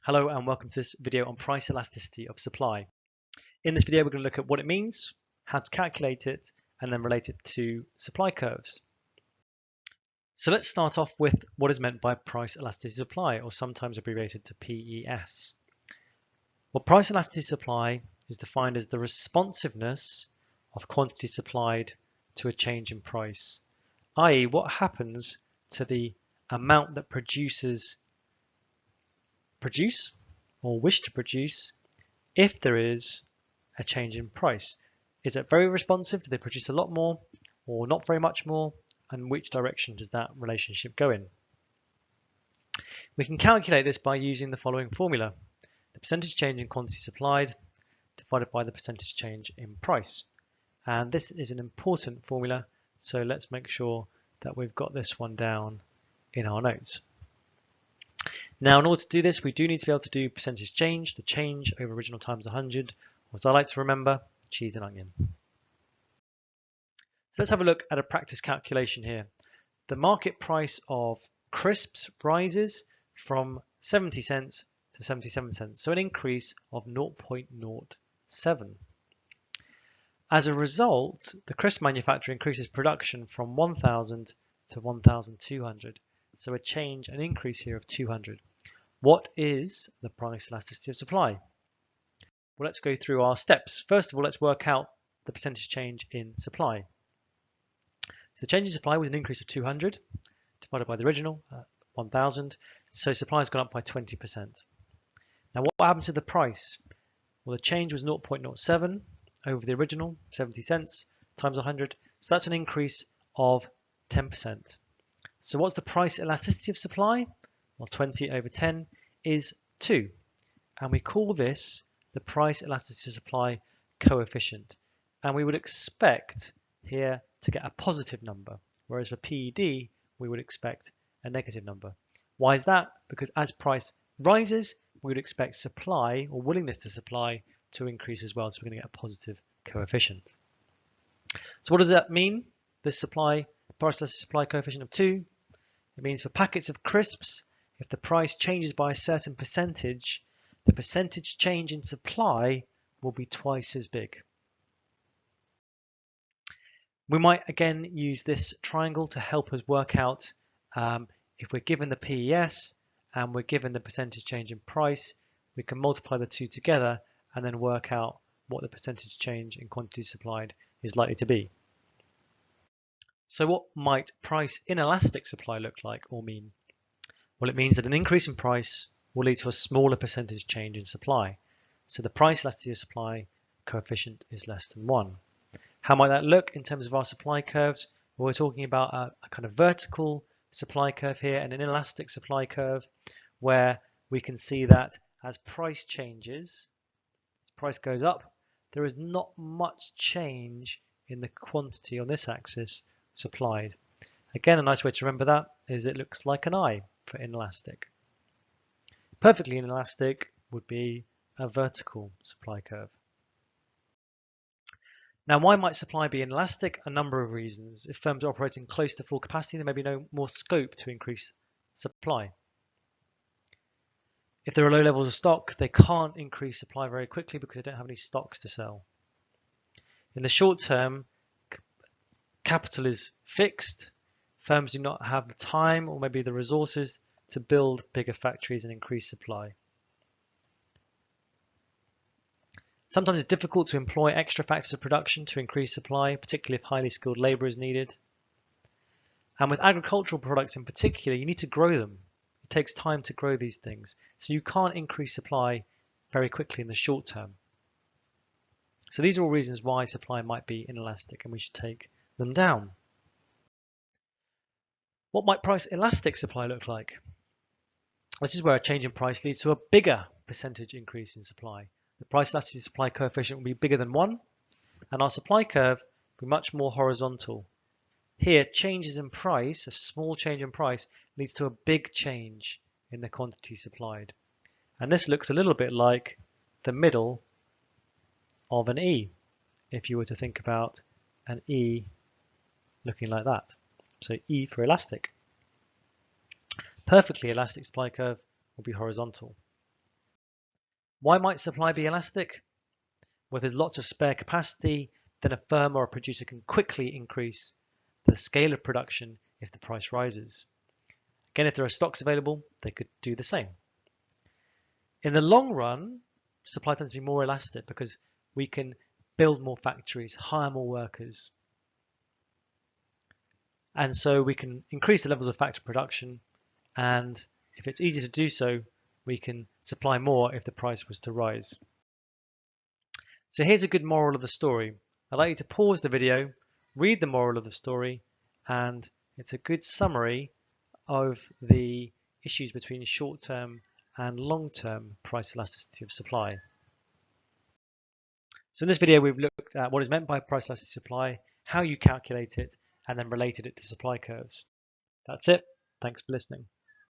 Hello and welcome to this video on price elasticity of supply. In this video we're going to look at what it means, how to calculate it, and then relate it to supply curves. So let's start off with what is meant by price elasticity of supply, or sometimes abbreviated to PES. Well, price elasticity of supply is defined as the responsiveness of quantity supplied to a change in price, i.e. what happens to the amount that producers produce or wish to produce if there is a change in price. Is it very responsive? Do they produce a lot more or not very much more? And which direction does that relationship go in? We can calculate this by using the following formula. The percentage change in quantity supplied divided by the percentage change in price. And this is an important formula, so let's make sure that we've got this one down in our notes. Now, in order to do this, we do need to be able to do percentage change, the change over original times 100, or as I like to remember, cheese and onion. So let's have a look at a practice calculation here. The market price of crisps rises from 70 cents to 77 cents, so an increase of 0.07. As a result, the crisp manufacturer increases production from 1,000 to 1,200, so a change, an increase here of 200. What is the price elasticity of supply? Well, let's go through our steps. First of all, let's work out the percentage change in supply. So the change in supply was an increase of 200 divided by the original 1,000. So supply has gone up by 20%. Now, what happened to the price? Well, the change was 0.07 over the original 70 cents times 100. So that's an increase of 10%. So what's the price elasticity of supply? Well, 20 over 10 is 2. And we call this the price elasticity of supply coefficient. And we would expect here to get a positive number, whereas for PED, we would expect a negative number. Why is that? Because as price rises, we would expect supply or willingness to supply to increase as well. So we're going to get a positive coefficient. So what does that mean? This price elasticity supply coefficient of 2. It means for packets of crisps, if the price changes by a certain percentage, the percentage change in supply will be twice as big. We might again use this triangle to help us work out if we're given the PES and we're given the percentage change in price, we can multiply the two together and then work out what the percentage change in quantity supplied is likely to be. So what might price inelastic supply look like or mean? Well, it means that an increase in price will lead to a smaller percentage change in supply. So the price elasticity of supply coefficient is less than 1. How might that look in terms of our supply curves? Well, we're talking about a kind of vertical supply curve here and an inelastic supply curve where we can see that as price changes, as price goes up, there is not much change in the quantity on this axis supplied. Again, a nice way to remember that is it looks like an eye for inelastic. Perfectly inelastic would be a vertical supply curve. Now, why might supply be inelastic? A number of reasons. If firms are operating close to full capacity, there may be no more scope to increase supply. If there are low levels of stock, they can't increase supply very quickly because they don't have any stocks to sell. In the short term, capital is fixed. Firms do not have the time or maybe the resources to build bigger factories and increase supply. Sometimes it's difficult to employ extra factors of production to increase supply, particularly if highly skilled labor is needed. And with agricultural products in particular, you need to grow them. It takes time to grow these things. So you can't increase supply very quickly in the short term. So these are all reasons why supply might be inelastic and we should take them down. What might price elastic supply look like? This is where a change in price leads to a bigger percentage increase in supply. The price elasticity supply coefficient will be bigger than 1, and our supply curve will be much more horizontal. Here, changes in price, a small change in price, leads to a big change in the quantity supplied. And this looks a little bit like the middle of an E, if you were to think about an E looking like that. So E for elastic. Perfectly elastic supply curve will be horizontal. Why might supply be elastic? Well, if there's lots of spare capacity, then a firm or a producer can quickly increase the scale of production if the price rises. Again, if there are stocks available, they could do the same. In the long run, supply tends to be more elastic because we can build more factories, hire more workers. And so we can increase the levels of factory production, and if it's easy to do so, we can supply more if the price was to rise. So here's a good moral of the story. I'd like you to pause the video, read the moral of the story, and it's a good summary of the issues between short-term and long-term price elasticity of supply. So in this video, we've looked at what is meant by price elasticity of supply, how you calculate it, and then related it to supply curves. That's it. Thanks for listening.